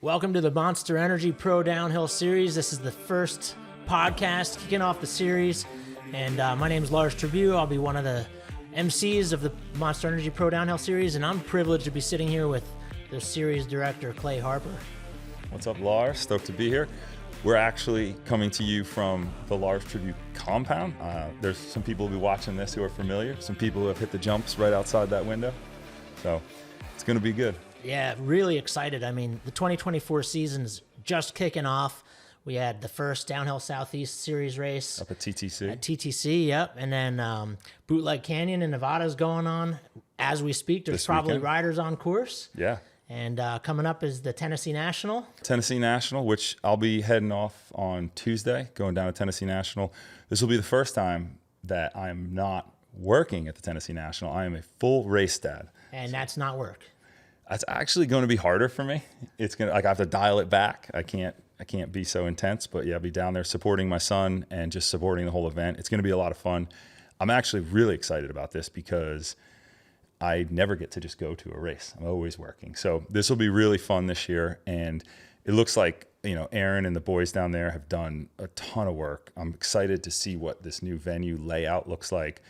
Welcome to the Monster Energy Pro Downhill Series. This is the first podcast kicking off the series, and my name is Lars. I'll be one of the MCs of the Monster Energy Pro Downhill Series, and I'm privileged to be sitting here with the series director, Harper. What's up, Lars? Stoked to be here. We're actually coming to you from the Lars Tribus compound. There's some people who will be watching this who are familiar, some people who have hit the jumps right outside that window. So it's going to be good. Yeah, really excited. I mean, the 2024 season's just kicking off. We had the first Downhill Southeast Series race. Up at TTC. At TTC, yep. And then Bootleg Canyon in Nevada is going on as we speak. There's probably riders on course. Yeah. And coming up is the Tennessee National. Tennessee National, which I'll be heading off on Tuesday, going down to Tennessee National. This will be the first time that I'm not working at the Tennessee National. I am a full race dad. And that's not work. That's actually going to be harder for me. It's gonna I have to dial it back. I can't be so intense, but yeah, I'll be down there supporting my son and just supporting the whole event. It's going to be a lot of fun. I'm actually really excited about this because I never get to just go to a race. I'm always working. So this will be really fun this year, and it looks like, you know, Aaron and the boys down there have done a ton of work. I'm excited to see what this new venue layout looks like.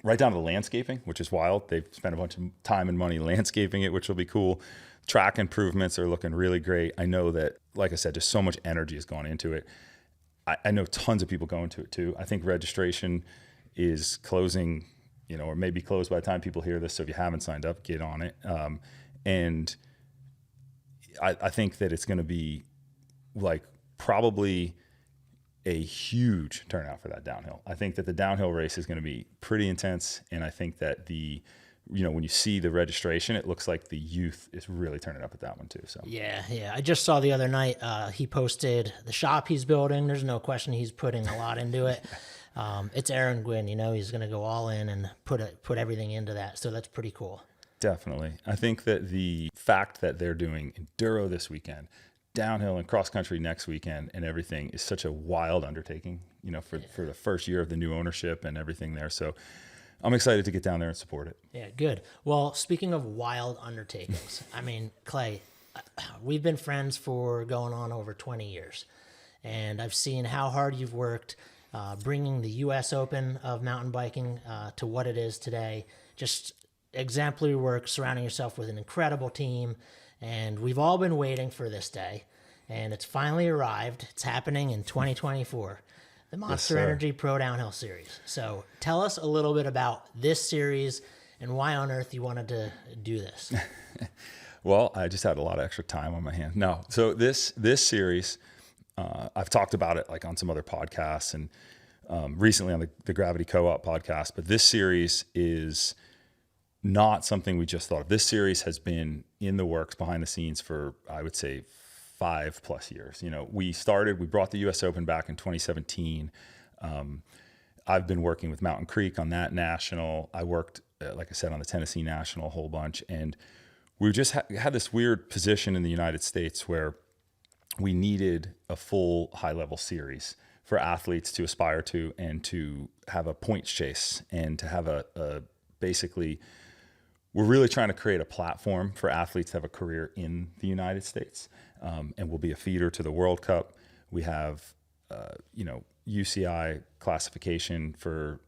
Right down to the landscaping, which is wild. They've spent a bunch of time and money landscaping it, which will be cool. Track improvements are looking really great. I know that, like I said, just so much energy has gone into it. I know tons of people going to it too. I think registration is closing, you know, or maybe closed by the time people hear this. So if you haven't signed up, get on it. And I think that it's going to be like probably a huge turnout for that downhill. I think that the downhill race is going to be pretty intense, and I think that when you see the registration, it looks like the youth is really turning up at that one too. So yeah. I just saw the other night he posted the shop he's building. There's no question he's putting a lot into it. It's Aaron Gwynn, you know, he's going to go all in and put everything into that. So that's pretty cool. Definitely. I think that the fact that they're doing enduro this weekend, downhill and cross country next weekend and everything is such a wild undertaking, you know, for the first year of the new ownership and everything there. So I'm excited to get down there and support it. Yeah, good. Well, speaking of wild undertakings, I mean, Clay, we've been friends for going on over 20 years, and I've seen how hard you've worked bringing the U.S. Open of mountain biking to what it is today. Just exemplary work, surrounding yourself with an incredible team. And we've all been waiting for this day, and it's finally arrived. It's happening in 2024, the Monster Energy Pro Downhill Series. So tell us a little bit about this series and why on earth you wanted to do this. Well, I just had a lot of extra time on my hand. No, so this series, I've talked about it like on some other podcasts and recently on the Gravity Co-op podcast, but this series is not something we just thought of. This series has been in the works behind the scenes for, I would say, 5+ years. You know, we brought the U.S. Open back in 2017. I've been working with Mountain Creek on that national. I worked, like I said, on the Tennessee National a whole bunch. And we just had this weird position in the United States where we needed a full high-level series for athletes to aspire to and to have a points chase and to have a basically, we're really trying to create a platform for athletes to have a career in the United States, and we'll be a feeder to the World Cup. We have, UCI classification for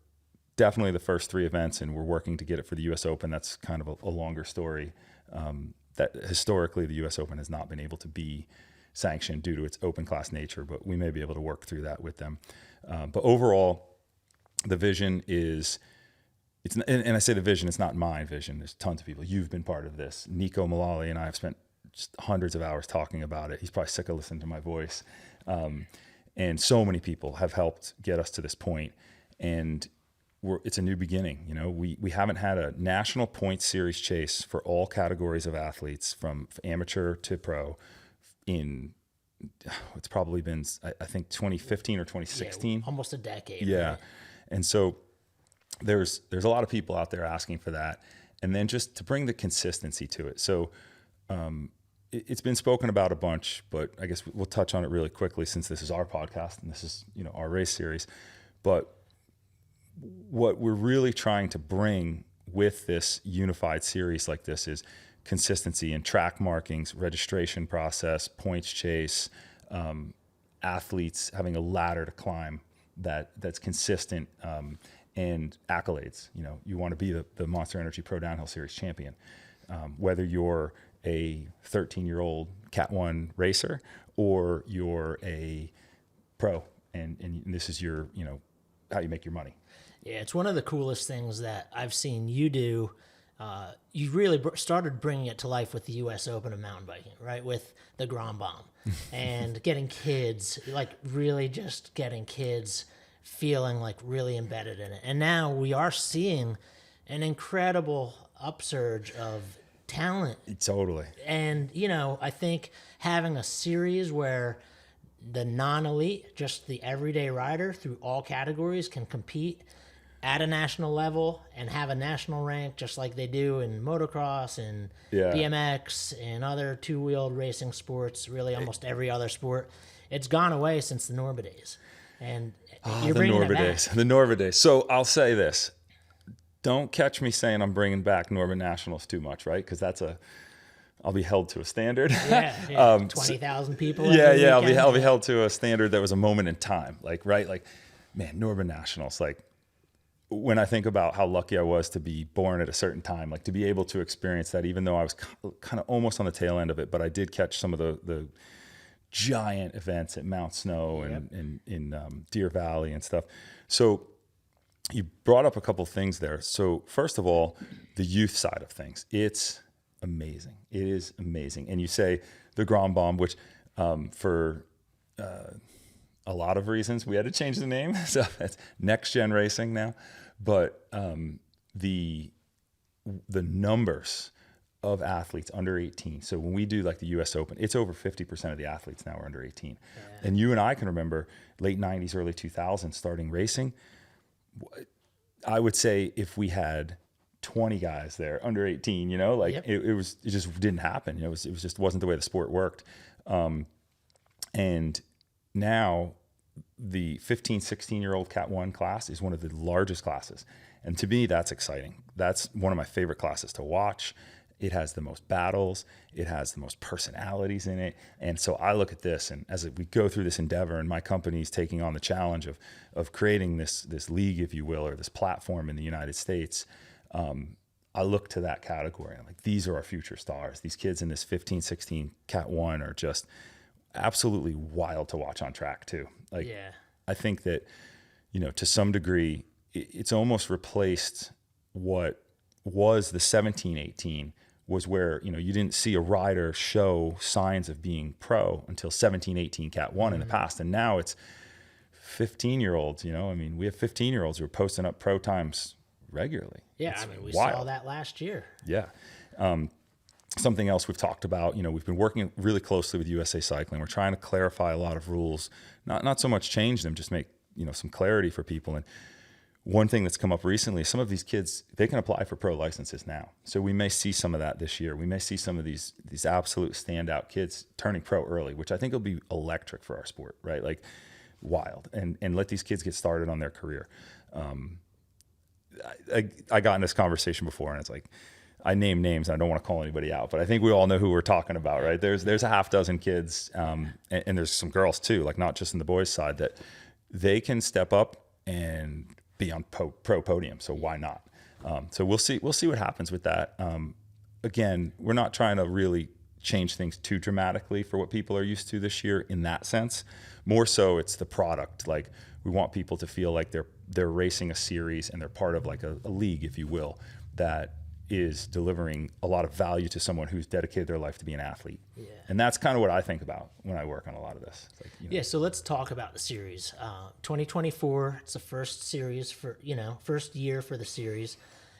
definitely the first 3 events, and we're working to get it for the U.S. Open. That's kind of a longer story. That historically the U.S. Open has not been able to be sanctioned due to its open class nature, but we may be able to work through that with them. But overall, the vision is. And I say the vision, it's not my vision. There's tons of people. You've been part of this. Nico Mullally and I have spent just hundreds of hours talking about it. He's probably sick of listening to my voice. And so many people have helped get us to this point. And it's a new beginning. You know, we haven't had a national points series chase for all categories of athletes from amateur to pro it's probably been, I think, 2015 or 2016. Yeah, almost a decade. Yeah. Right? And so there's a lot of people out there asking for that, and then just to bring the consistency to it. So it's been spoken about a bunch, but I guess we'll touch on it really quickly since this is our podcast and this is, you know, our race series. But what we're really trying to bring with this unified series like this is consistency in track markings, registration process, points chase, athletes having a ladder to climb that's consistent, and accolades. You know, you want to be the Monster Energy Pro Downhill Series champion, whether you're a 13-year-old Cat 1 racer or you're a pro, and this is your, you know, how you make your money. Yeah, it's one of the coolest things that I've seen you do. You really started bringing it to life with the U.S. Open of mountain biking, right? With the Grand Bomb and getting kids, like really just getting kids feeling like really embedded in it. And now we are seeing an incredible upsurge of talent. Totally. And, you know, I think having a series where the non-elite, just the everyday rider through all categories can compete at a national level and have a national rank just like they do in motocross and BMX and other two-wheeled racing sports, really almost every other sport. It's gone away since the Norba days. And you're bringing it back. The Norba days. So I'll say this. Don't catch me saying I'm bringing back Norba Nationals too much, right? Because I'll be held to a standard. Yeah. 20,000 people. Yeah. I'll be held to a standard that was a moment in time. Like, right? Like, man, Norba Nationals, like, when I think about how lucky I was to be born at a certain time, like to be able to experience that, even though I was kind of almost on the tail end of it, but I did catch some of the giant events at Mount Snow and in Deer Valley and stuff. So you brought up a couple of things there. So first of all, the youth side of things, it's amazing. It is amazing. And you say the Grand Bomb, which for a lot of reasons we had to change the name. So it's Next Gen Racing now. But the numbers of athletes under 18. So when we do like the U.S. Open, it's over 50% of the athletes now are under 18. Yeah. And you and I can remember late 90s, early 2000s starting racing. I would say if we had 20 guys there under 18, you know, like it just didn't happen. You know, it was just wasn't the way the sport worked. And now the 15, 16-year-old Cat 1 class is one of the largest classes. And to me, that's exciting. That's one of my favorite classes to watch. It has the most battles. It has the most personalities in it. And so I look at this, and as we go through this endeavor, and my company's taking on the challenge of creating this league, if you will, or this platform in the United States, I look to that category. I'm like, these are our future stars. These kids in this 15, 16 Cat 1 are just absolutely wild to watch on track too. Like, I think that, you know, to some degree, it's almost replaced what was the 17, 18 was where, you know, you didn't see a rider show signs of being pro until 17, 18 Cat 1 in the past. And now it's 15-year-olds, you know, I mean, we have 15-year-olds who are posting up pro times regularly. Yeah, I mean, we saw that last year. Yeah. Something else we've talked about, you know, we've been working really closely with USA Cycling. We're trying to clarify a lot of rules, not so much change them, just make, you know, some clarity for people. And one thing that's come up recently is some of these kids, they can apply for pro licenses now. So we may see some of that this year. We may see some of these absolute standout kids turning pro early, which I think will be electric for our sport, right? Like wild, and let these kids get started on their career. I got in this conversation before, and it's like, I name names. I don't want to call anybody out, but I think we all know who we're talking about, right? There's a half dozen kids, and there's some girls too, like not just in the boys' side, that they can step up and be on pro podium. So why not? So we'll see what happens with that. Again, we're not trying to really change things too dramatically for what people are used to this year in that sense. More so, it's the product. Like, we want people to feel like they're racing a series and they're part of like a league, if you will, that is delivering a lot of value to someone who's dedicated their life to be an athlete. Yeah. And that's kind of what I think about when I work on a lot of this. Like, you know. Yeah, so let's talk about the series. 2024, it's the first series first year for the series.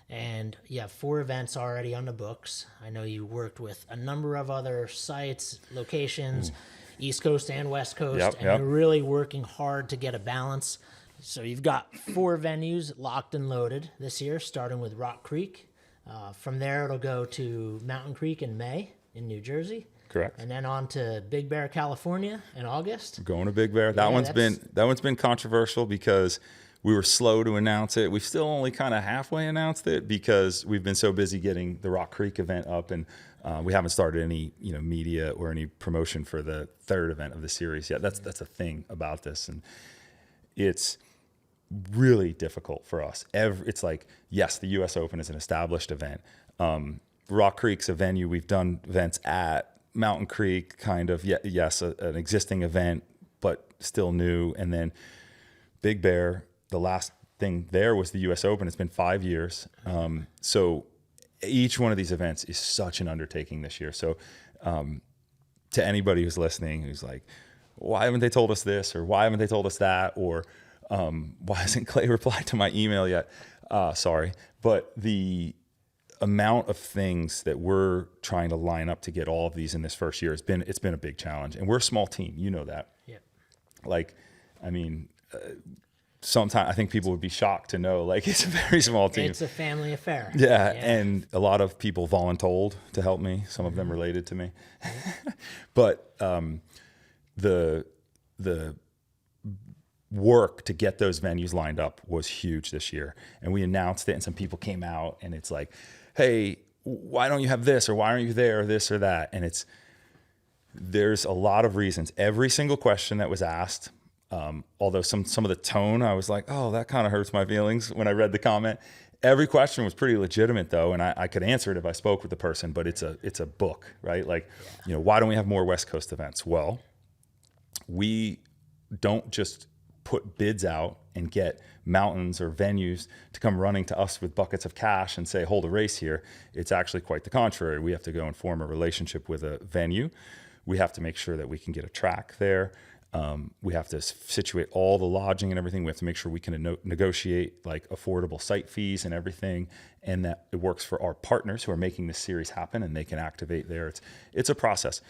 And you have 4 events already on the books. I know you worked with a number of other sites, locations, East Coast and West Coast, and you're really working hard to get a balance. So you've got 4 venues locked and loaded this year, starting with Rock Creek. From there, it'll go to Mountain Creek in May in New Jersey. Correct. And then on to Big Bear, California in August. We're going to Big Bear. That one's been controversial because we were slow to announce it. We've still only kind of halfway announced it because we've been so busy getting the Rock Creek event up, and we haven't started any media or any promotion for the third event of the series yet. That's a thing about this, and it's really difficult for us. It's like, yes, the U.S. Open is an established event. Rock Creek's a venue we've done events at. Mountain Creek, kind of, yes, an existing event, but still new. And then Big Bear, the last thing there was the U.S. Open. It's been 5 years. So each one of these events is such an undertaking this year. So to anybody who's listening, who's like, why haven't they told us this? Or why haven't they told us that? Or why hasn't Clay replied to my email yet? Sorry. But the amount of things that we're trying to line up to get all of these in this first year, it's been a big challenge. And we're a small team. You know that. Yeah. Like, I mean, sometimes I think people would be shocked to know, like, it's a very small team. It's a family affair. Yeah, and a lot of people voluntold to help me. Some of them related to me. But the work to get those venues lined up was huge this year. And we announced it, and some people came out, and it's like, hey, why don't you have this, or why aren't you there, or this or that? And there's a lot of reasons. Every single question that was asked, although some of the tone, I was like, oh, that kind of hurts my feelings when I read the comment. Every question was pretty legitimate, though, and I could answer it if I spoke with the person, but it's a book, right? Like, why don't we have more West Coast events? Well, we don't just put bids out and get mountains or venues to come running to us with buckets of cash and say, hold a race here. It's actually quite the contrary. We have to go and form a relationship with a venue. We have to make sure that we can get a track there. We have to situate all the lodging and everything. We have to make sure we can negotiate like affordable site fees and everything, and that it works for our partners who are making this series happen and they can activate there. It's a process.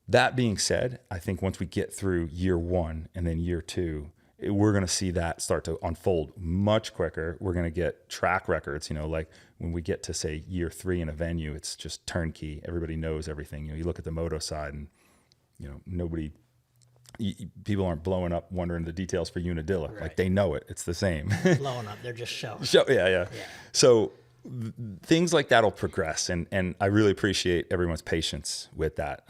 That being said, I think once we get through year one and then year two, we're going to see that start to unfold much quicker. We're going to get track records, like when we get to say year three in a venue, it's just turnkey. Everybody knows everything. You look at the moto side and, people aren't blowing up wondering the details for Unadilla. Right. Like they know it. It's the same. Blowing up. They're just showing. Yeah. So things like that will progress. And I really appreciate everyone's patience with that.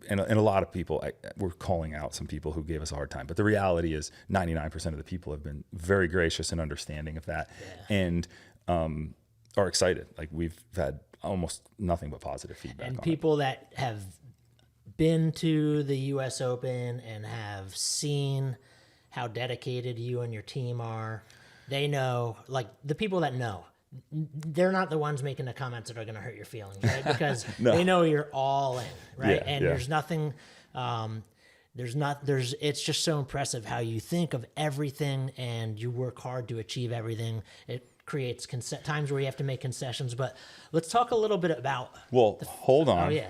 And a lot of people, we're calling out some people who gave us a hard time, but the reality is 99% of the people have been very gracious and understanding of that, and are excited. Like we've had almost nothing but positive feedback. And people that have been to the U.S. Open and have seen how dedicated you and your team are, they know, like the people that know, they're not the ones making the comments that are going to hurt your feelings, right? Because No. They know you're all in, right? Yeah, and yeah. there's nothing, it's just so impressive how you think of everything and you work hard to achieve everything. It creates times where you have to make concessions, but let's talk a little bit about. Well, hold on. Yeah,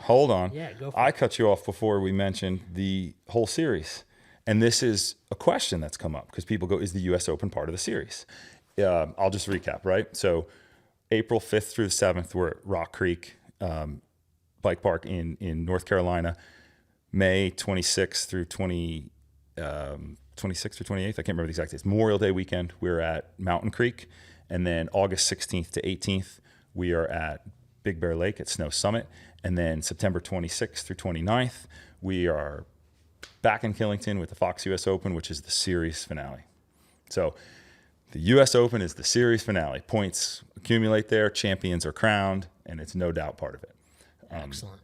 go for I it. cut you off before we mentioned the whole series. And this is a question that's come up because people go, is the U.S. Open part of the series? I'll just recap, right? So April 5th through the 7th, we're at Rock Creek Bike Park in North Carolina. May 26th through 26th or 28th, I can't remember the exact dates. Memorial Day weekend, we're at Mountain Creek. And then August 16th to 18th, we are at Big Bear Lake at Snow Summit. And then September 26th through 29th, we are back in Killington with the Fox US Open, which is the series finale. So the U.S. Open is the series finale. Points accumulate there, champions are crowned, and it's no doubt part of it. Excellent.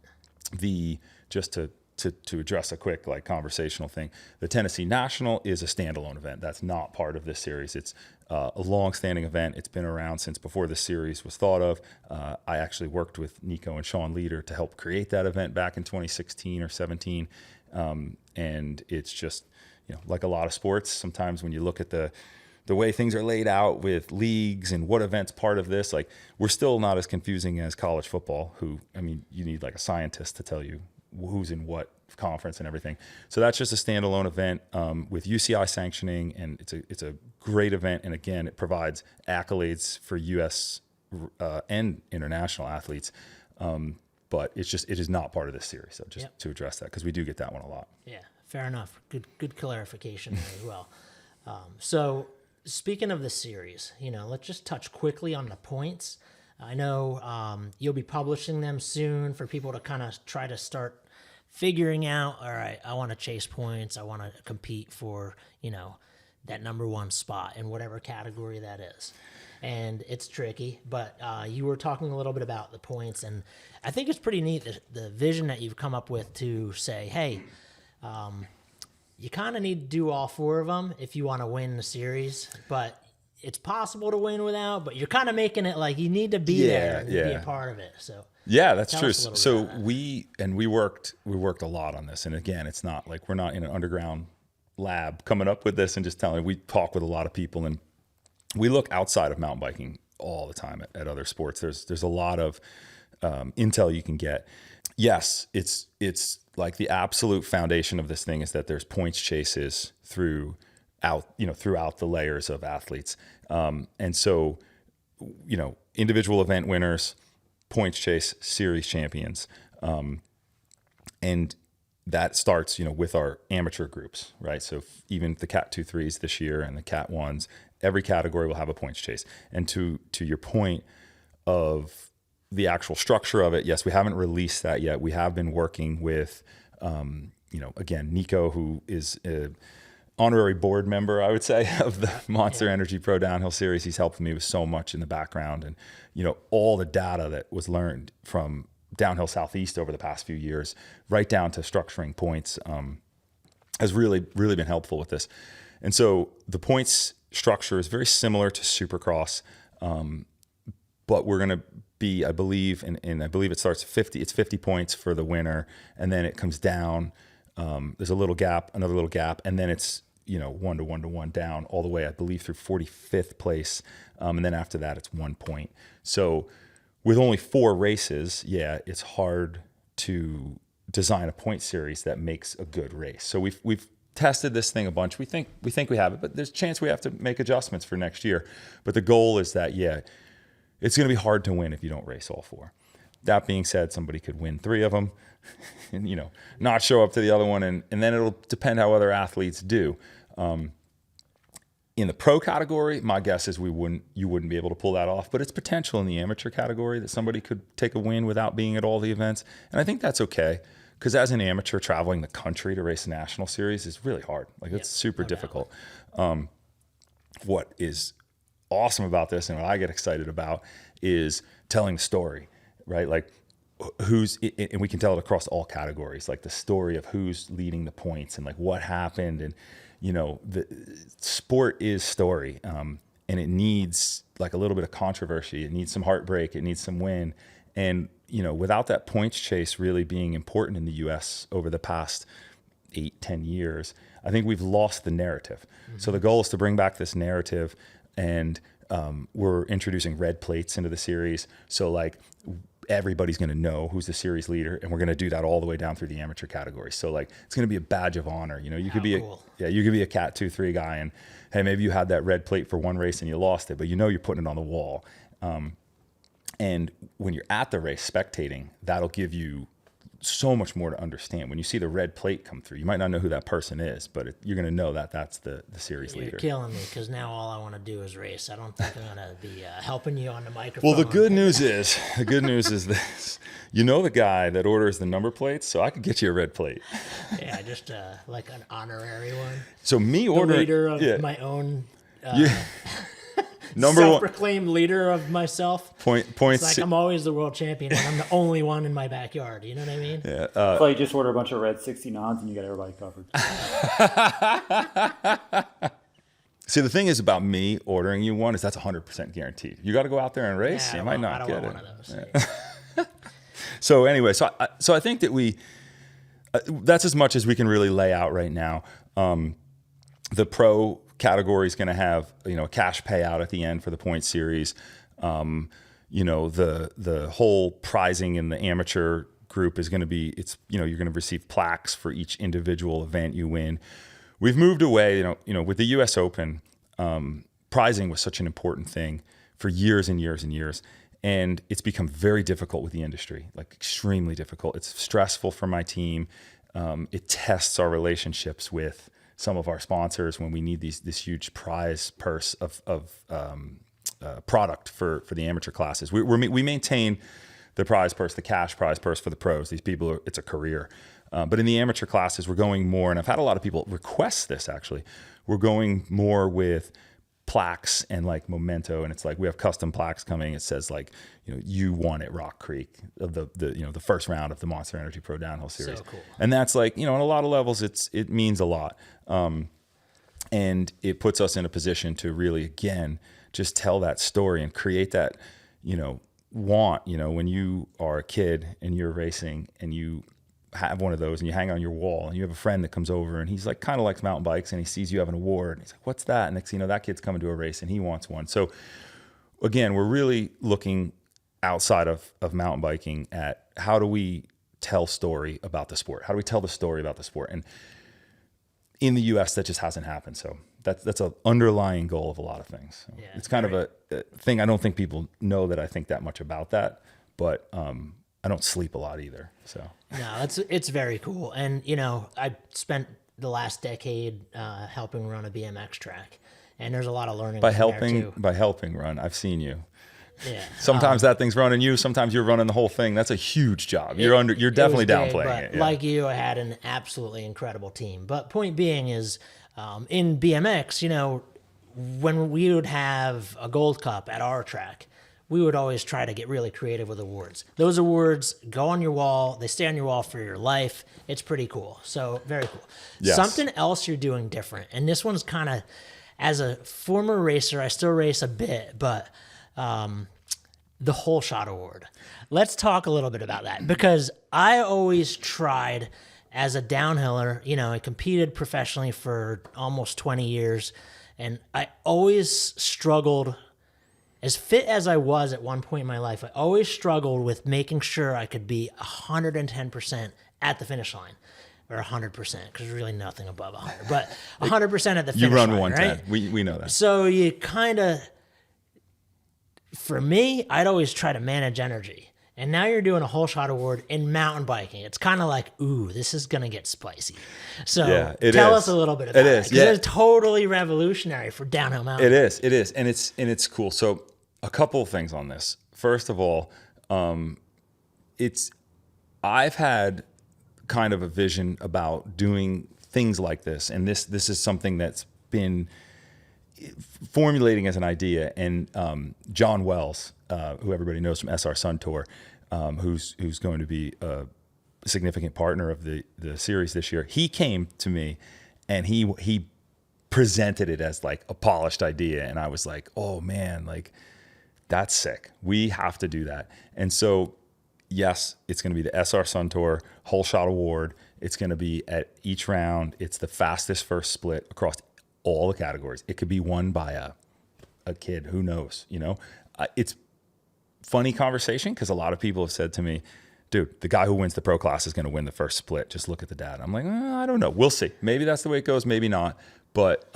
Just to address a quick conversational thing, the Tennessee National is a standalone event. That's not part of this series. It's a long-standing event. It's been around since before the series was thought of. I actually worked with Nico and Sean Leader to help create that event back in 2016 or 17, and it's just like a lot of sports. Sometimes when you look at the way things are laid out with leagues and what event's part of this, we're still not as confusing as college football, you need a scientist to tell you who's in what conference and everything. So that's just a standalone event with UCI sanctioning, and it's a great event. And again, it provides accolades for U.S. And international athletes. But it is not part of this series. So just to address that, because we do get that one a lot. Yeah, fair enough. Good clarification there as well. So speaking of the series, let's just touch quickly on the points. I know you'll be publishing them soon for people to kind of try to start figuring out, all right, I want to chase points. I want to compete for, that number one spot in whatever category that is. And it's tricky, but you were talking a little bit about the points, and I think it's pretty neat, the vision that you've come up with to say, hey, you kind of need to do all 4 of them if you want to win the series, but it's possible to win without, but you're kind of making it like you need to be there and be a part of it. So yeah, that's tell true. us a little So bit about that. we worked a lot on this. And again, it's not like we're not in an underground lab coming up with this and just telling, we talk with a lot of people, and we look outside of mountain biking all the time at other sports. There's a lot of intel you can get. Yes, it's like the absolute foundation of this thing is that there's points chases throughout the layers of athletes. And so, individual event winners, points chase, series champions. And that starts, with our amateur groups, right? So even the Cat 2-3s this year and the Cat 1s, every category will have a points chase. And to your point of the actual structure of it, yes, we haven't released that yet. We have been working with, again, Nico, who is an honorary board member, I would say, of the Monster Energy Pro Downhill Series. He's helped me with so much in the background, and all the data that was learned from Downhill Southeast over the past few years, right down to structuring points, has really, really been helpful with this. And so the points structure is very similar to Supercross, but we're going to be, I believe, and I believe it starts at 50. It's 50 points for the winner, and then it comes down. There's a little gap, another little gap, and then it's 1 to 1 to 1 down all the way, I believe, through 45th place, and then after that it's 1 point. So with only 4 races, it's hard to design a point series that makes a good race. So we've tested this thing a bunch. We think we have it, but there's a chance we have to make adjustments for next year. But the goal is that it's going to be hard to win if you don't race all 4. That being said, somebody could win 3 of them and, not show up to the other one. And then it'll depend how other athletes do. In the pro category, my guess is you wouldn't be able to pull that off, but it's potential in the amateur category that somebody could take a win without being at all the events. And I think that's okay, because as an amateur traveling the country to race a national series is really hard. Like it's super difficult. What is awesome about this and what I get excited about is telling the story, right? Like and we can tell it across all categories, like the story of who's leading the points and like what happened. And, the sport is story. And it needs like a little bit of controversy. It needs some heartbreak. It needs some win. And, without that points chase really being important in the US over the past 8-10 years, I think we've lost the narrative. Mm-hmm. So the goal is to bring back this narrative, and we're introducing red plates into the series. So like everybody's going to know who's the series leader, and we're going to do that all the way down through the amateur category. So like it's going to be a badge of honor. You could be cool. you could be a Cat 2-3 guy, and hey, maybe you had that red plate for one race and you lost it, but you're putting it on the wall. And when you're at the race spectating, that'll give you so much more to understand. When you see the red plate come through, you might not know who that person is, but you're going to know that that's the series leader. You're killing me, because now all I want to do is race. I don't think I'm going to be helping you on the microphone. Well, the good news is this. The guy that orders the number plates, so I could get you a red plate. Yeah, just like an honorary one. So me ordering... leader of my own... Number one, self-proclaimed leader of myself. Points. It's like I'm always the world champion, and I'm the only one in my backyard. You know what I mean? Yeah. So you just order a bunch of red 69s and you got everybody covered. See, the thing is about me ordering you one is that's 100% guaranteed. You got to go out there and race. You might not get it. One of those. Yeah. So anyway, so I think that that's as much as we can really lay out right now. The pro category is going to have a cash payout at the end for the point series. The whole prizing in the amateur group is going to be you're going to receive plaques for each individual event you win. We've moved away, with the U.S. Open. Prizing was such an important thing for years and years and years, and it's become very difficult with the industry, like extremely difficult. It's stressful for my team. It tests our relationships with some of our sponsors when we need this huge prize purse of product for the amateur classes. We maintain the prize purse, the cash prize purse for the pros. These people, it's a career. But in the amateur classes, we're going more, and I've had a lot of people request this actually. We're going more with plaques and like memento, and it's like we have custom plaques coming. It says like, you won at Rock Creek of the first round of the Monster Energy Pro Downhill Series. So cool. And that's like, on a lot of levels, it means a lot. And it puts us in a position to really, again, just tell that story and create that, want, when you are a kid and you're racing and you have one of those and you hang on your wall and you have a friend that comes over and he's like kind of likes mountain bikes and he sees you have an award and he's like, what's that? And next thing you know, that kid's coming to a race and he wants one. So again, we're really looking outside of mountain biking at how do we tell story about the sport? How do we tell the story about the sport? And in the US, that just hasn't happened. So that's an underlying goal of a lot of things. So Yeah, it's kind of a thing. I don't think people know that I think that much about that, but I don't sleep a lot either. So No, it's very cool. And, I spent the last decade helping run a BMX track, and there's a lot of learning by from there too. helping run, I've seen you. Yeah. Sometimes that thing's running you. Sometimes you're running the whole thing. That's a huge job. You're definitely It was big, downplaying but it. Yeah. Like you, I had an absolutely incredible team. But point being is, in BMX, when we would have a Gold Cup at our track, we would always try to get really creative with awards. Those awards go on your wall. They stay on your wall for your life. It's pretty cool. So very cool. Yes. Something else you're doing different. And this one's kind of, as a former racer, I still race a bit, but the Whole Shot Award. Let's talk a little bit about that, because I always tried as a downhiller, I competed professionally for almost 20 years, and I always struggled. As fit as I was at one point in my life, I always struggled with making sure I could be 110% at the finish line, or 100%, because there's really nothing above 100, but 100% at the finish line. You run line, 110. right? We know that. So you kind of, for me, I'd always try to manage energy. And now you're doing a Whole Shot Award in mountain biking. It's kind of like, ooh, this is going to get spicy. So Yeah, tell is. us a little bit about It is, it. 'Cause yeah. it's totally revolutionary for downhill mountain. It is, and it's cool. So a couple of things on this. First of all, I've had kind of a vision about doing things like this, and this is something that's been formulating as an idea. And John Wells, who everybody knows from SR Sun Tour, who's going to be a significant partner of the series this year, he came to me and he presented it as like a polished idea, and I was like, oh man, like that's sick. We have to do that. And so yes, it's going to be the SR Sun Tour Whole Shot Award. It's going to be at each round. It's the fastest first split across all the categories. It could be won by a kid, who knows, it's funny conversation, because a lot of people have said to me, dude, the guy who wins the pro class is going to win the first split. Just look at the data. I'm like, I don't know. We'll see. Maybe that's the way it goes. Maybe not. But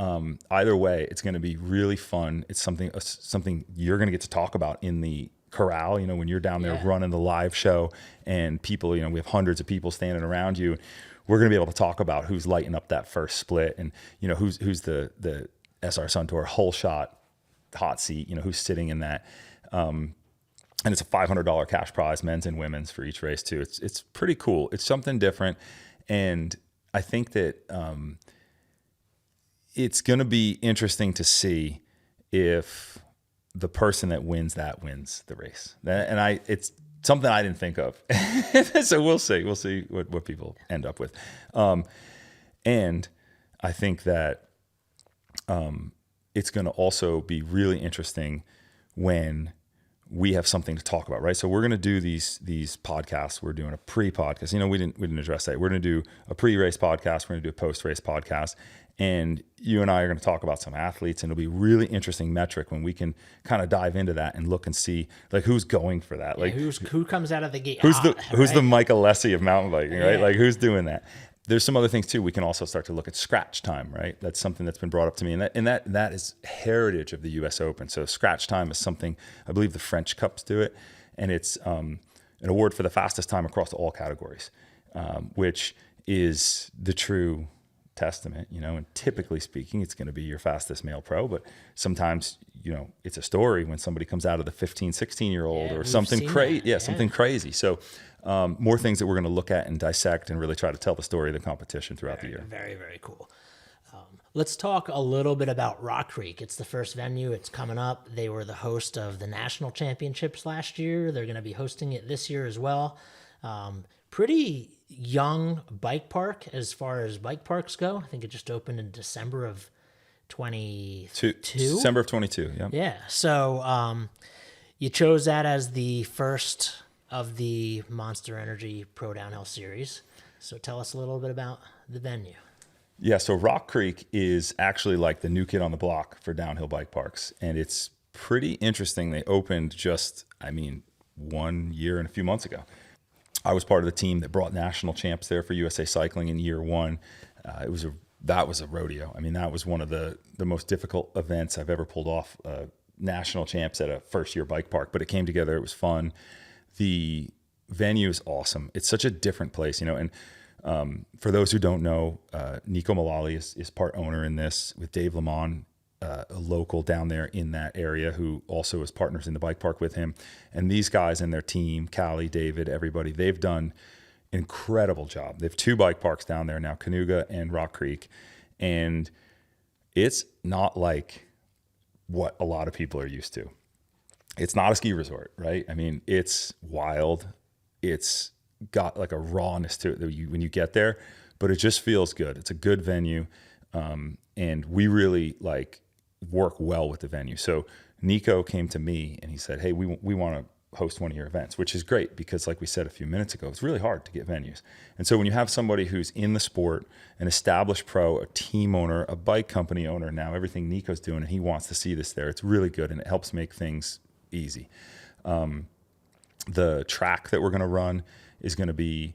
either way, it's going to be really fun. It's something you're going to get to talk about in the corral, when you're down there running the live show, and people, we have hundreds of people standing around you. We're going to be able to talk about who's lighting up that first split, and who's the SR Sun Tour Whole Shot hot seat, who's sitting in that. And it's a $500 cash prize, men's and women's, for each race too. It's pretty cool. It's something different, and I think that it's going to be interesting to see if the person that wins the race. And it's something I didn't think of. So we'll see. We'll see what people end up with. And I think that it's going to also be really interesting when we have something to talk about, right? So we're going to do these podcasts. We're doing a pre-podcast. We didn't address that. We're going to do a pre-race podcast. We're going to do a post-race podcast. And you and I are going to talk about some athletes, and it'll be a really interesting metric when we can kind of dive into that and look and see like who's going for that. Like who comes out of the gate? Who's right? the Mike Alessi of mountain biking, right? Yeah. Like who's doing that? There's some other things too. We can also start to look at scratch time, right? That's something that's been brought up to me, and that is heritage of the U.S. Open. So scratch time is something, I believe the French Cups do it, and it's an award for the fastest time across all categories, which is the true testament, and typically speaking, it's going to be your fastest male pro, but sometimes, it's a story when somebody comes out of the 15, 16-year-old or something crazy. Yeah, something crazy. So more things that we're going to look at and dissect and really try to tell the story of the competition throughout the year. Very, very cool. Let's talk a little bit about Rock Creek. It's the first venue. It's coming up. They were the host of the national championships last year. They're going to be hosting it this year as well. Pretty young bike park as far as bike parks go. I think it just opened in December of 22. December of 22, yeah. Yeah. So you chose that as the first of the Monster Energy Pro Downhill Series. So tell us a little bit about the venue. Yeah, so Rock Creek is actually like the new kid on the block for downhill bike parks. And it's pretty interesting. They opened just, 1 year and a few months ago. I was part of the team that brought national champs there for USA Cycling in year one. That was a rodeo. That was one of the most difficult events I've ever pulled off, national champs at a first year bike park, but it came together. It was fun. The venue is awesome. It's such a different place, and for those who don't know, Nico Mullally is part owner in this with Dave Lamont, a local down there in that area who also is partners in the bike park with him. And these guys and their team, Callie, David, everybody, they've done an incredible job. They have 2 bike parks down there now, Canoga and Rock Creek. And it's not like what a lot of people are used to. It's not a ski resort, right? It's wild. It's got like a rawness to it that when you get there, but it just feels good. It's a good venue. And we really work well with the venue. So Nico came to me and he said, hey, we want to host one of your events, which is great because like we said a few minutes ago, it's really hard to get venues. And so when you have somebody who's in the sport, an established pro, a team owner, a bike company owner, now everything Nico's doing, and he wants to see this there, it's really good. And it helps make things easy. The track that we're going to run is going to be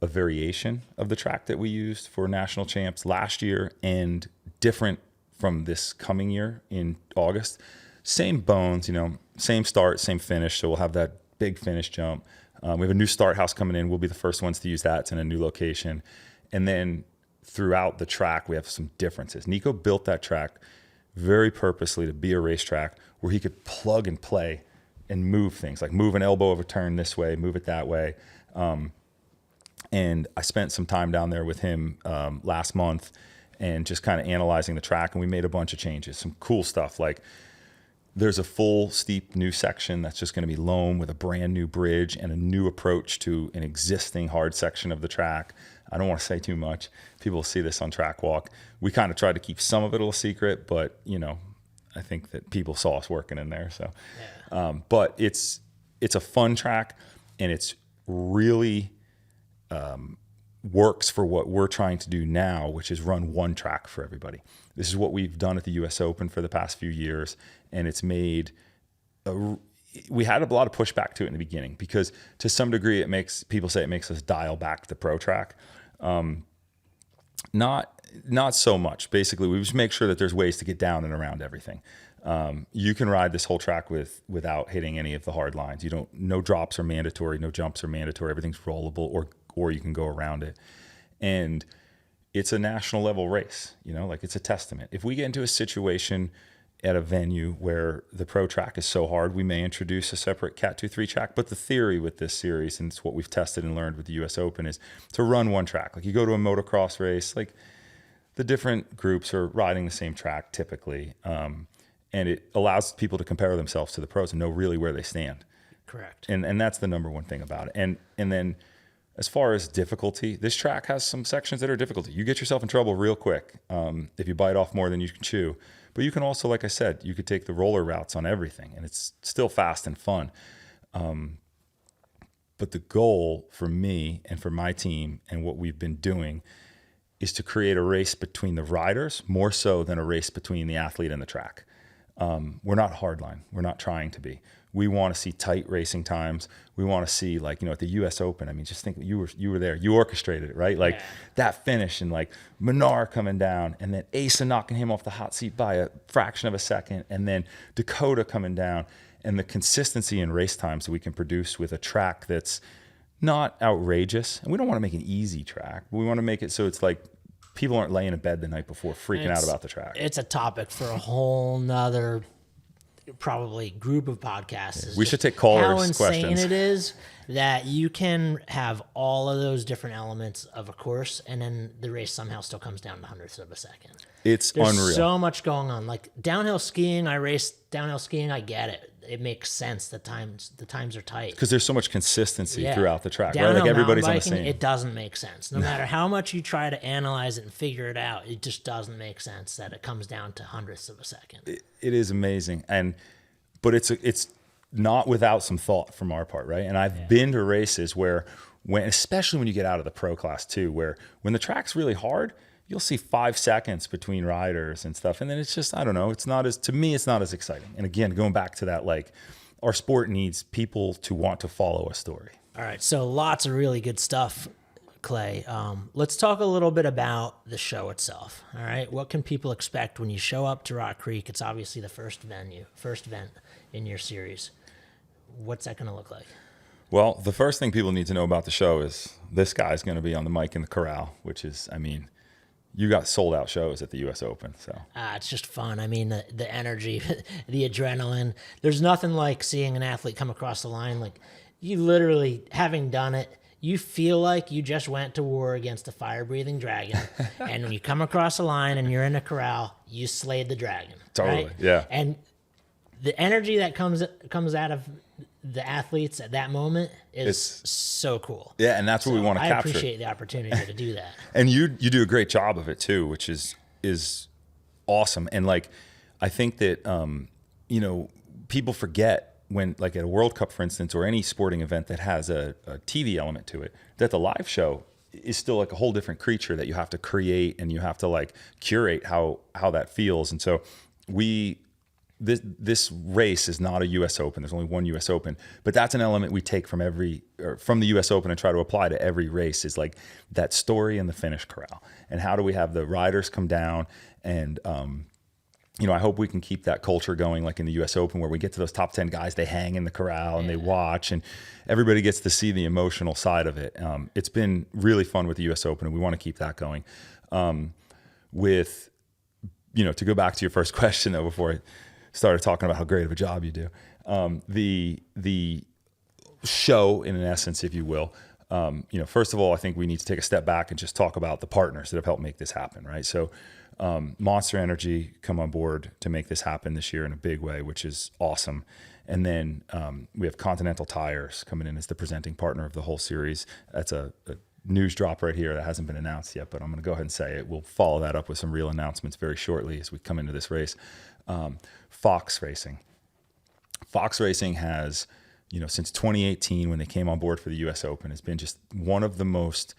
a variation of the track that we used for national champs last year and different from this coming year in August. Same bones, same start, same finish. So we'll have that big finish jump. We have a new start house coming in. We'll be the first ones to use that. It's in a new location. And then throughout the track, we have some differences. Nico built that track very purposely to be a racetrack where he could plug and play and move things, like move an elbow of a turn this way, move it that way. And I spent some time down there with him last month and just kind of analyzing the track. And we made a bunch of changes, some cool stuff. Like there's a full steep new section that's just going to be loam with a brand new bridge and a new approach to an existing hard section of the track. I don't want to say too much. People will see this on Track Walk. We kind of tried to keep some of it a secret, but I think that people saw us working in there. So, but it's a fun track and it's really works for what we're trying to do now, which is run one track for everybody. This is what we've done at the US Open for the past few years, and it's made we had a lot of pushback to it in the beginning because to some degree it makes us dial back the pro track. Not so much. Basically, we just make sure that there's ways to get down and around everything. You can ride this whole track without hitting any of the hard lines. No drops are mandatory, no jumps are mandatory. Everything's rollable, or you can go around it. And it's a national level race. It's a testament. If we get into a situation at a venue where the pro track is so hard, we may introduce a separate Cat 2-3 track. But the theory with this series, and it's what we've tested and learned with the US Open, is to run one track. Like you go to a motocross race, like the different groups are riding the same track typically. And it allows people to compare themselves to the pros and know really where they stand. Correct. And that's the number one thing about it. And then as far as difficulty, this track has some sections that are difficult. You get yourself in trouble real quick if you bite off more than you can chew. But you can also, like I said, you could take the roller routes on everything, and it's still fast and fun. But the goal for me and for my team and what we've been doing is to create a race between the riders more so than a race between the athlete and the track. We're not hardline. We're not trying to be. We want to see tight racing times. We want to see, at the US Open, just think you were there. You orchestrated it, right? That finish and Menard coming down and then Asa knocking him off the hot seat by a fraction of a second and then Dakota coming down and the consistency in race times that we can produce with a track that's not outrageous. And we don't want to make an easy track. We want to make it so it's people aren't laying in bed the night before freaking out about the track. It's a topic for a whole nother probably group of podcasts. We should take callers' how insane questions. it is that you can have all of those different elements of a course, and then the race somehow still comes down to hundredths of a second. It's There's unreal. so much going on. Like downhill skiing, I raced downhill skiing. I get it. It makes sense. The times are tight. Because there's so much consistency Yeah. throughout the track, right? Downhill Like everybody's on the mountain biking, same. It doesn't make sense. No matter how much you try to analyze it and figure it out, it just doesn't make sense that it comes down to hundredths of a second. It is amazing, but it's not without some thought from our part, right? And I've been to races where, especially when you get out of the pro class too, where when the track's really hard, you'll see 5 seconds between riders and stuff, and then it's just, I don't know, to me it's not as exciting. And again, going back to that, like, our sport needs people to want to follow a story. All right, so lots of really good stuff, Clay. Let's talk a little bit about the show itself. All right, what can people expect when you show up to Rock Creek? It's obviously the first event in your series. What's that going to look like? Well, the first thing people need to know about the show is this guy's going to be on the mic in the corral, which is, I mean, you got sold out shows at the U.S. Open, so It's just fun. I mean, the energy, the adrenaline. There's nothing like seeing an athlete come across the line. Like, you literally, having done it, you feel like you just went to war against a fire-breathing dragon. And when you come across the line and you're in a corral, you slayed the dragon. Totally, right? yeah. And the energy that comes out of the athletes at that moment is so cool. yeah, and that's what we want to I capture. appreciate the opportunity to do that. And you do a great job of it too, which is awesome. And like, I think that people forget when, like at a World Cup, for instance, or any sporting event that has a TV element to it, that the live show is still like a whole different creature that you have to create and you have to like curate how that feels. And so this race is not a U.S. Open. There's only one U.S. Open, but that's an element we take from the U.S. Open and try to apply to every race, is like that story in the finish corral. And how do we have the riders come down and, I hope we can keep that culture going, like in the U.S. Open, where we get to those top 10 guys, they hang in the corral and they watch, and everybody gets to see the emotional side of it. It's been really fun with the U.S. Open, and we want to keep that going. To go back to your first question though, before I started talking about how great of a job you do, the show, in essence, if you will, first of all, I think we need to take a step back and just talk about the partners that have helped make this happen, right? So Monster Energy come on board to make this happen this year in a big way, which is awesome. And then we have Continental Tires coming in as the presenting partner of the whole series. That's a news drop right here that hasn't been announced yet, but I'm going to go ahead and say it. We'll follow that up with some real announcements very shortly as we come into this race. Fox Racing. Fox Racing has, since 2018, when they came on board for the U.S. Open, has been just one of the most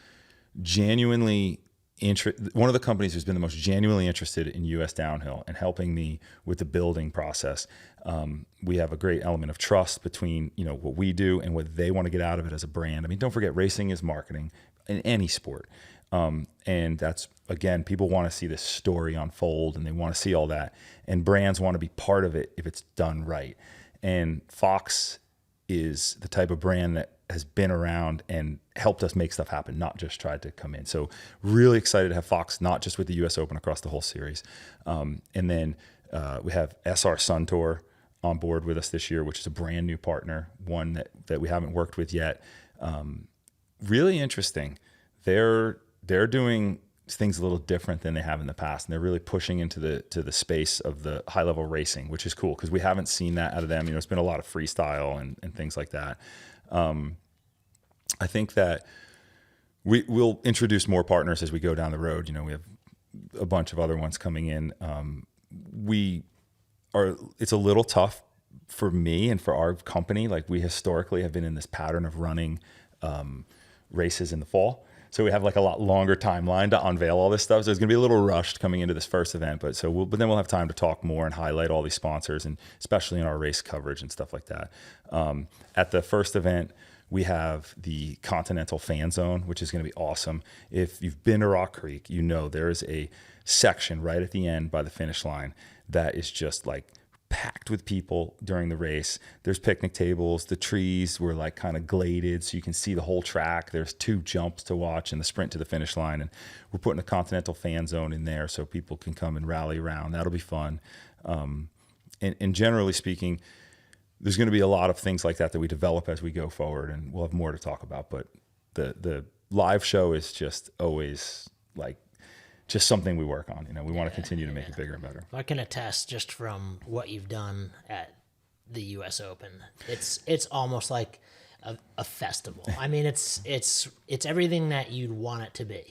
one of the companies who's been the most genuinely interested in U.S. downhill and helping me with the building process. We have a great element of trust between, what we do and what they want to get out of it as a brand. I mean, don't forget, racing is marketing in any sport. And that's, again, people want to see this story unfold and they want to see all that. And brands want to be part of it if it's done right. And Fox is the type of brand that has been around and helped us make stuff happen, not just tried to come in. So really excited to have Fox, not just with the U.S. Open, across the whole series. And then we have SR Sun Tour on board with us this year, which is a brand new partner, one that we haven't worked with yet. Really interesting. They're doing things a little different than they have in the past, and they're really pushing into the space of the high level racing, which is cool because we haven't seen that out of them. It's been a lot of freestyle and things like that. I think that we'll introduce more partners as we go down the road. We have a bunch of other ones coming in. It's a little tough for me and for our company. Like, we historically have been in this pattern of running races in the fall. So we have like a lot longer timeline to unveil all this stuff. So it's going to be a little rushed coming into this first event, but then we'll have time to talk more and highlight all these sponsors, and especially in our race coverage and stuff like that. At the first event, we have the Continental Fan Zone, which is going to be awesome. If you've been to Rock Creek, there is a section right at the end by the finish line that is just like packed with people during the race. There's picnic tables. The trees were like kind of gladed so you can see the whole track. There's 2 jumps to watch and the sprint to the finish line. And we're putting a Continental fan zone in there so people can come and rally around. That'll be fun. And generally speaking, there's going to be a lot of things like that we develop as we go forward, and we'll have more to talk about. But the live show is just always like just something we work on. We want to continue to make it bigger and better. I can attest just from what you've done at the U.S. Open. It's almost like a festival. I mean, it's everything that you'd want it to be.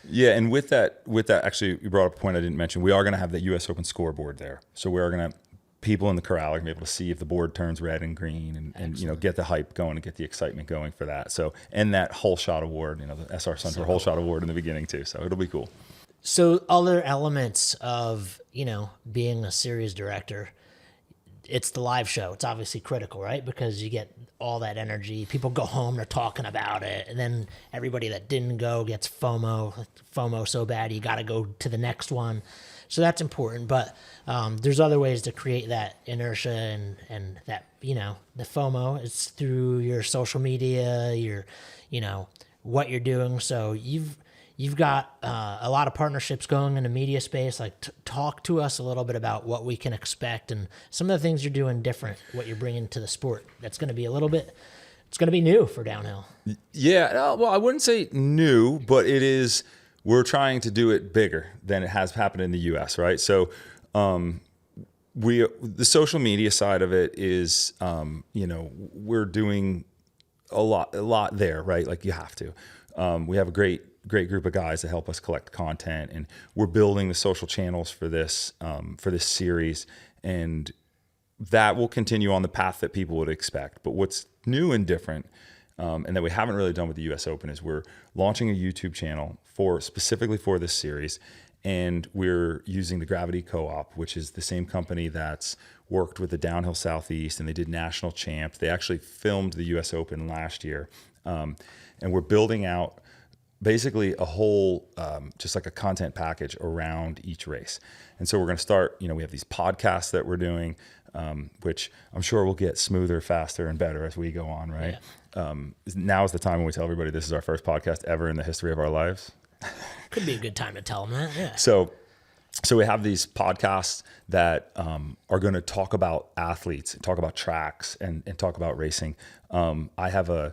Yeah, and with that, actually, you brought up a point I didn't mention. We are going to have the U.S. Open scoreboard there, so we are going to. People in the corral are gonna be able to see if the board turns red and green, and get the hype going and get the excitement going for that. So, and that whole shot award, the SR Suntour whole shot award in the beginning too. So it'll be cool. So other elements of being a series director, it's the live show. It's obviously critical, right? Because you get all that energy. People go home, they're talking about it, and then everybody that didn't go gets FOMO. FOMO so bad you got to go to the next one. So that's important, but there's other ways to create that inertia and that, the FOMO. It's through your social media, your, what you're doing. So you've got a lot of partnerships going in the media space. Like talk to us a little bit about what we can expect and some of the things you're doing different, what you're bringing to the sport. That's going to be it's going to be new for downhill. Yeah, well, I wouldn't say new, but it is. We're trying to do it bigger than it has happened in the U.S., right? So the social media side of it is, we're doing a lot there, right? Like you have to. We have a great group of guys that help us collect content, and we're building the social channels for this series, and that will continue on the path that people would expect. But what's new and different, and that we haven't really done with the U.S. Open, is we're launching a YouTube channel specifically for this series, and we're using the Gravity Co-op, which is the same company that's worked with the Downhill Southeast, and they did national champs. They actually filmed the U.S. Open last year, and we're building out basically a whole, just like a content package around each race. And so we're going to start, we have these podcasts that we're doing, which I'm sure will get smoother, faster, and better as we go on, right? Yeah. Now is the time when we tell everybody this is our first podcast ever in the history of our lives. Could be a good time to tell them that, yeah. So we have these podcasts that are going to talk about athletes, talk about tracks, and talk about racing. I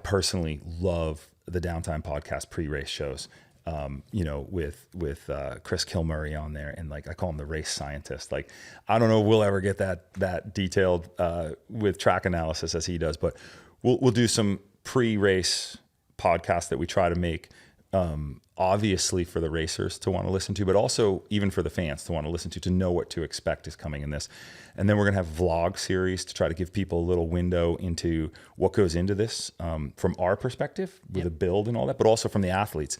personally love the Downtime podcast pre-race shows. With Chris Kilmurray on there, and like I call him the race scientist. Like I don't know if we'll ever get that detailed with track analysis as he does, but we'll do some pre-race podcasts that we try to make obviously for the racers to want to listen to, but also even for the fans to want to listen to know what to expect is coming in this. And then we're going to have vlog series to try to give people a little window into what goes into this from our perspective with the build and all that, but also from the athletes,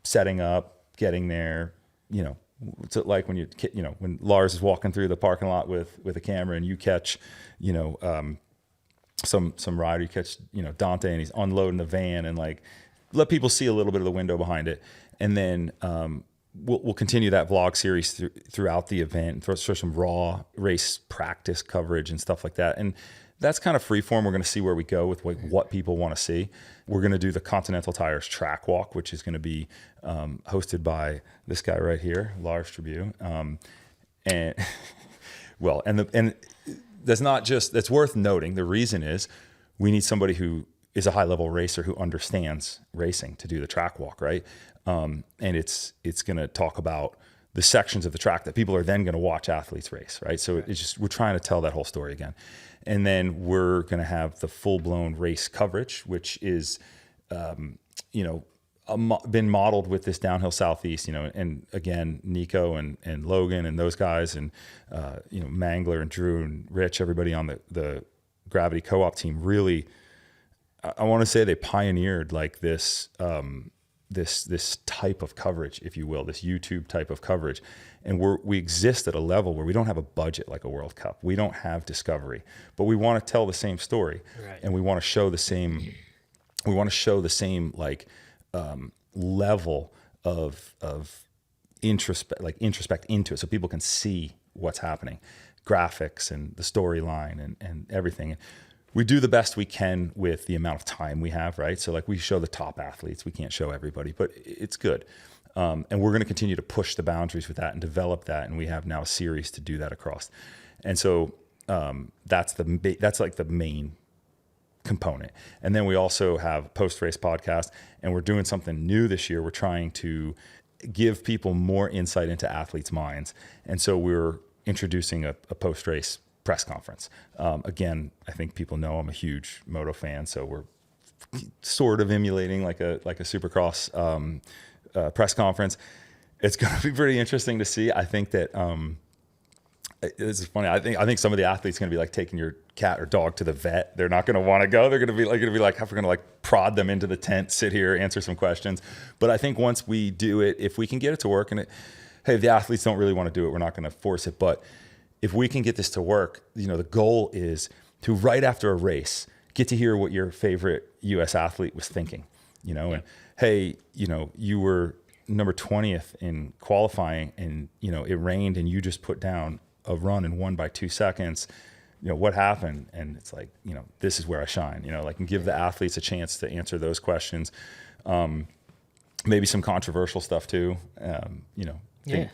setting up, getting there, what's it like when when Lars is walking through the parking lot with a camera and you catch, some rider, you catch, Dante, and he's unloading the van, and like let people see a little bit of the window behind it. And then we'll continue that vlog series throughout the event and throw some raw race practice coverage and stuff like that. And that's kind of free form. We're going to see where we go with what people want to see. We're going to do the Continental Tires track walk, which is going to be hosted by this guy right here, Lars Tribus. And that's worth noting. The reason is we need somebody who is a high level racer who understands racing to do the track walk, right? And it's going to talk about the sections of the track that people are then going to watch athletes race, right? So it's just, we're trying to tell that whole story again. And then we're going to have the full blown race coverage, which is, been modeled with this Downhill Southeast, and again, Nico and Logan and those guys, and, Mangler and Drew and Rich, everybody on the Gravity Co-op team really, I want to say they pioneered like this, this type of coverage, if you will, this YouTube type of coverage. And we exist at a level where we don't have a budget like a World Cup. We don't have Discovery, but we want to tell the same story, right. And we want to show the same, like level of introspect into it, so people can see what's happening, graphics and the storyline and everything. We do the best we can with the amount of time we have, right? So like we show the top athletes, we can't show everybody, but it's good. And we're going to continue to push the boundaries with that and develop that. And we have now a series to do that across. And so that's like the main component. And then we also have post-race podcast, and we're doing something new this year. We're trying to give people more insight into athletes' minds. And so we're introducing a post-race press conference. Again, I think people know I'm a huge moto fan, so we're sort of emulating like a Supercross press conference. It's going to be pretty interesting to see. I think that it's funny. I think some of the athletes are going to be like taking your cat or dog to the vet. They're not going to want to go. They're going to be like, we're going to like prod them into the tent, sit here, answer some questions. But I think once we do it, if we can get it to work, and hey, if the athletes don't really want to do it, we're not going to force it. But if we can get this to work, the goal is to right after a race, get to hear what your favorite U.S. athlete was thinking, and hey, you were number 20th in qualifying and, it rained and you just put down a run and won by 2 seconds. What happened? And it's like, this is where I shine, and give the athletes a chance to answer those questions. Maybe some controversial stuff too.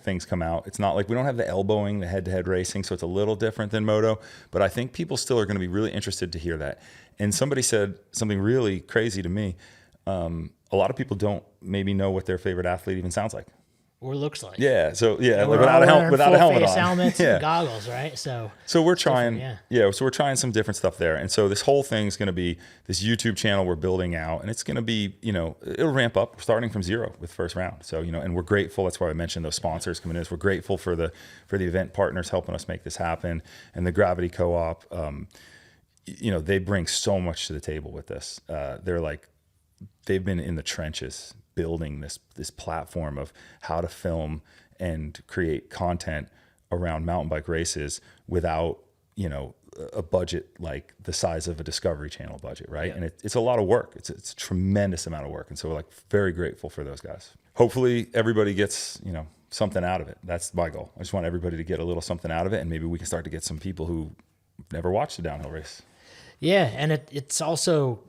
Things come out. It's not like we don't have the elbowing, the head-to-head racing, so it's a little different than moto, but I think people still are going to be really interested to hear that. And somebody said something really crazy to me. A lot of people don't maybe know what their favorite athlete even sounds like. Or looks like. Yeah. So yeah, And like we're all wearing without a helmet full-face on. helmets Yeah. and goggles, right? So we're trying, different, so we're trying some different stuff there. And so this whole thing's going to be this YouTube channel we're building out, and it's going to be, it'll ramp up. We're starting from zero with first round. So, and we're grateful. That's why I mentioned those sponsors coming in. We're grateful for the event partners helping us make this happen. And the Gravity Co-op, they bring so much to the table with this. They've been in the trenches building this platform of how to film and create content around mountain bike races without, a budget like the size of a Discovery Channel budget, right? Yeah. And it's a lot of work. It's a tremendous amount of work. And so we're very grateful for those guys. Hopefully everybody gets, something out of it. That's my goal. I just want everybody to get a little something out of it, and maybe we can start to get some people who never watched a downhill race. Yeah, and it's also,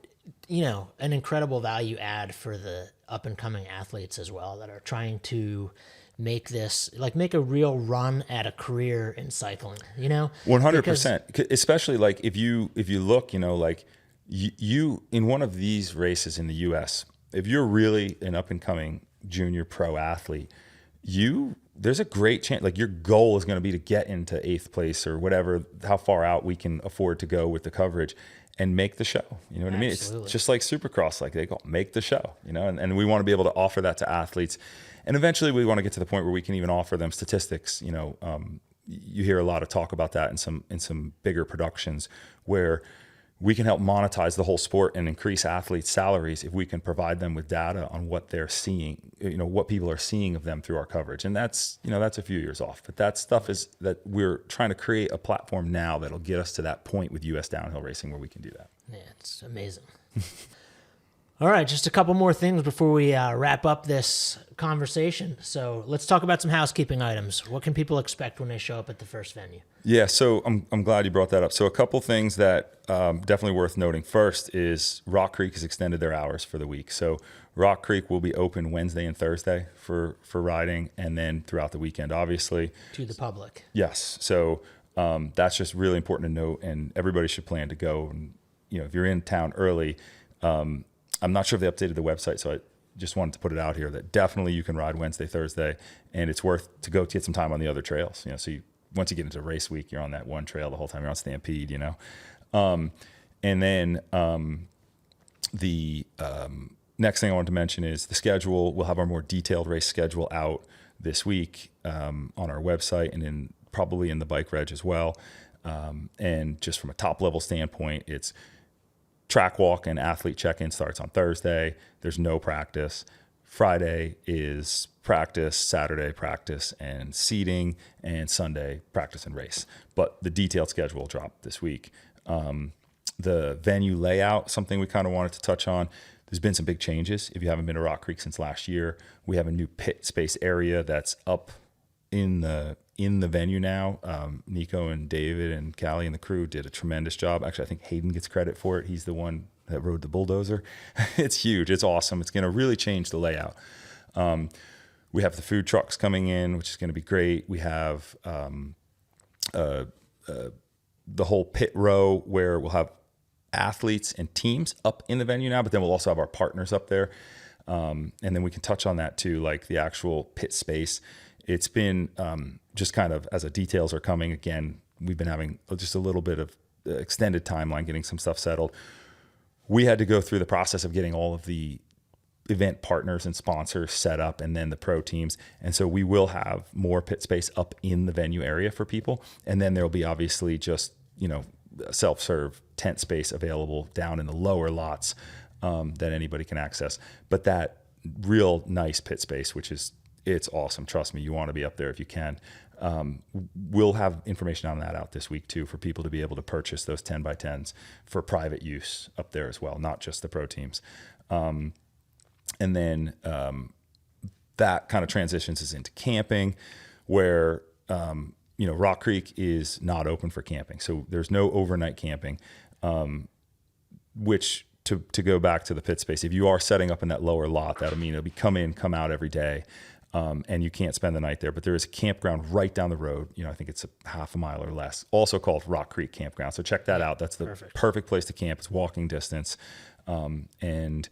an incredible value add for the up and coming athletes as well that are trying to make this make a real run at a career in cycling, 100%. Especially if you look, you in one of these races in the US, if you're really an up and coming junior pro athlete, there's a great chance, your goal is going to be to get into 8th place or whatever, how far out we can afford to go with the coverage and make the show. You know what I mean? It's just like Supercross, they go, make the show, and we want to be able to offer that to athletes. And eventually we want to get to the point where we can even offer them statistics. You hear a lot of talk about that in some bigger productions where we can help monetize the whole sport and increase athletes' salaries if we can provide them with data on what they're seeing, what people are seeing of them through our coverage. And that's a few years off, but that stuff is that we're trying to create a platform now that'll get us to that point with US downhill racing where we can do that. Yeah, it's amazing. All right, just a couple more things before we wrap up this conversation. So let's talk about some housekeeping items. What can people expect when they show up at the first venue? Yeah, so I'm glad you brought that up. So a couple things that definitely worth noting. First is Rock Creek has extended their hours for the week. So Rock Creek will be open Wednesday and Thursday for riding, and then throughout the weekend, obviously. To the public. Yes. So that's just really important to note, and everybody should plan to go. And if you're in town early, I'm not sure if they updated the website, so I just wanted to put it out here that definitely you can ride Wednesday, Thursday, and it's worth to go to get some time on the other trails. So once you get into race week, you're on that one trail the whole time. You're on Stampede, and then the next thing I wanted to mention is the schedule. We'll have our more detailed race schedule out this week on our website and probably in the bike reg as well. And just from a top level standpoint, it's track walk and athlete check-in starts on Thursday. There's no practice. Friday is practice, Saturday practice and seating, and Sunday practice and race. But the detailed schedule will drop this week. The venue layout, something we kind of wanted to touch on. There's been some big changes. If you haven't been to Rock Creek since last year, we have a new pit space area that's up in the in the venue now. Nico and David and Callie and the crew did a tremendous job. Actually, I think Hayden gets credit for it. He's the one that rode the bulldozer. It's huge. It's awesome. It's going to really change the layout. We have the food trucks coming in, which is going to be great. We have the whole pit row where we'll have athletes and teams up in the venue now, but then we'll also have our partners up there. And then we can touch on that too, like the actual pit space. It's been just kind of, as the details are coming, again, we've been having just a little bit of extended timeline getting some stuff settled. We had to go through the process of getting all of the event partners and sponsors set up, and then the pro teams. And so we will have more pit space up in the venue area for people. And then there'll be obviously just, self-serve tent space available down in the lower lots that anybody can access. But that real nice pit space, it's awesome. Trust me, you want to be up there if you can. We'll have information on that out this week too, for people to be able to purchase those 10x10s for private use up there as well, not just the pro teams. And then that kind of transitions us into camping, where Rock Creek is not open for camping, so there's no overnight camping. Which to go back to the pit space, if you are setting up in that lower lot, that'll mean it'll be come in, come out every day, and you can't spend the night there. But there is a campground right down the road. I think it's a half a mile or less, also called Rock Creek Campground. So check that out. That's the perfect place to camp. It's walking distance, and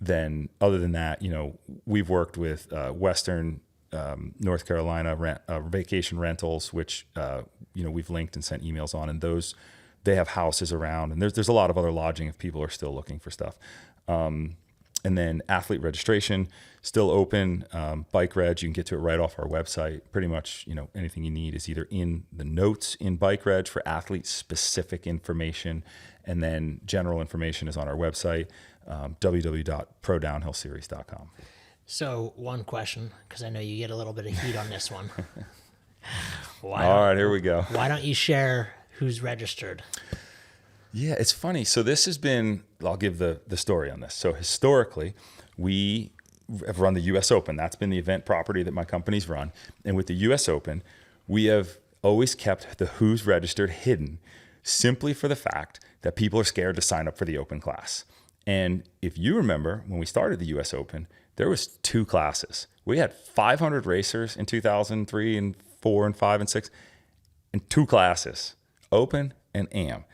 then other than that, we've worked with Western North Carolina vacation rentals, which we've linked and sent emails on, and those, they have houses around, and there's a lot of other lodging if people are still looking for stuff. And then athlete registration still open. Bike reg, you can get to it right off our website. Pretty much, anything you need is either in the notes in Bike Reg for athlete specific information, and then general information is on our website. www.prodownhillseries.com. So one question, because I know you get a little bit of heat on this one. All right, here we go. Why don't you share who's registered? Yeah, it's funny. So this has been, I'll give the story on this. So historically, we have run the U.S. Open. That's been the event property that my company's run. And with the U.S. Open, we have always kept the who's registered hidden, simply for the fact that people are scared to sign up for the open class. And if you remember, when we started the U.S. Open, there was 2 classes. We had 500 racers in 2003 and 4 and 5 and 6, and 2 classes, open and AM.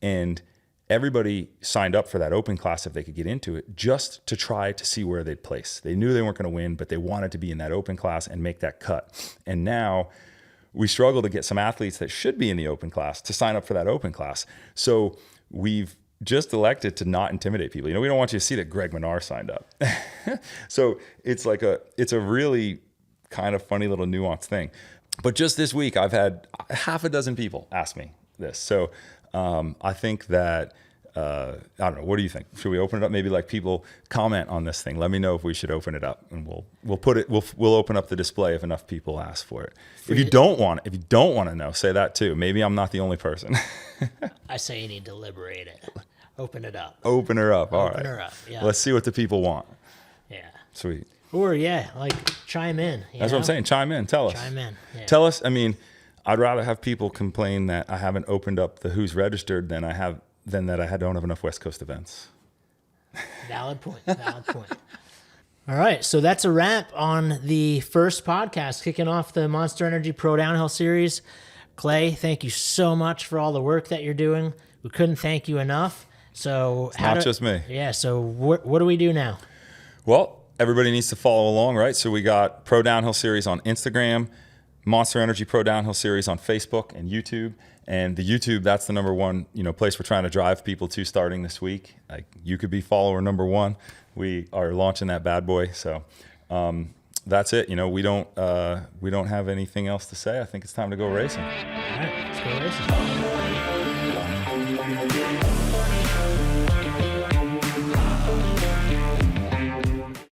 And everybody signed up for that open class if they could get into it, just to try to see where they'd place. They knew they weren't going to win, but they wanted to be in that open class and make that cut. And now we struggle to get some athletes that should be in the open class to sign up for that open class. So we've just elected to not intimidate people. We don't want you to see that Greg Menard signed up. So it's a really kind of funny little nuanced thing. But just this week, I've had half a dozen people ask me this. So I think that, I don't know, what do you think? Should we open it up? Maybe like people comment on this thing. Let me know if we should open it up, and we'll open up the display if enough people ask for it. If you don't want to know, say that too. Maybe I'm not the only person. I say you need to liberate it. Open it up. Open her up. All right. Open her up. Yeah. Let's see what the people want. Yeah. Sweet. Or chime in. That's what I'm saying. Chime in. Tell us. Chime in. Yeah. Tell us. I mean, I'd rather have people complain that I haven't opened up the who's registered than that I don't have enough West Coast events. Valid point. All right, so that's a wrap on the first podcast, kicking off the Monster Energy Pro Downhill Series. Clay, thank you so much for all the work that you're doing. We couldn't thank you enough. So it's not just me. Yeah, so what do we do now? Well, everybody needs to follow along, right? So we got Pro Downhill Series on Instagram, Monster Energy Pro Downhill Series on Facebook and YouTube. And the YouTube, that's the number one, place we're trying to drive people to starting this week. Like, you could be follower number 1. We are launching that bad boy. So that's it. We don't have anything else to say. I think it's time to go racing. All right, let's go racing.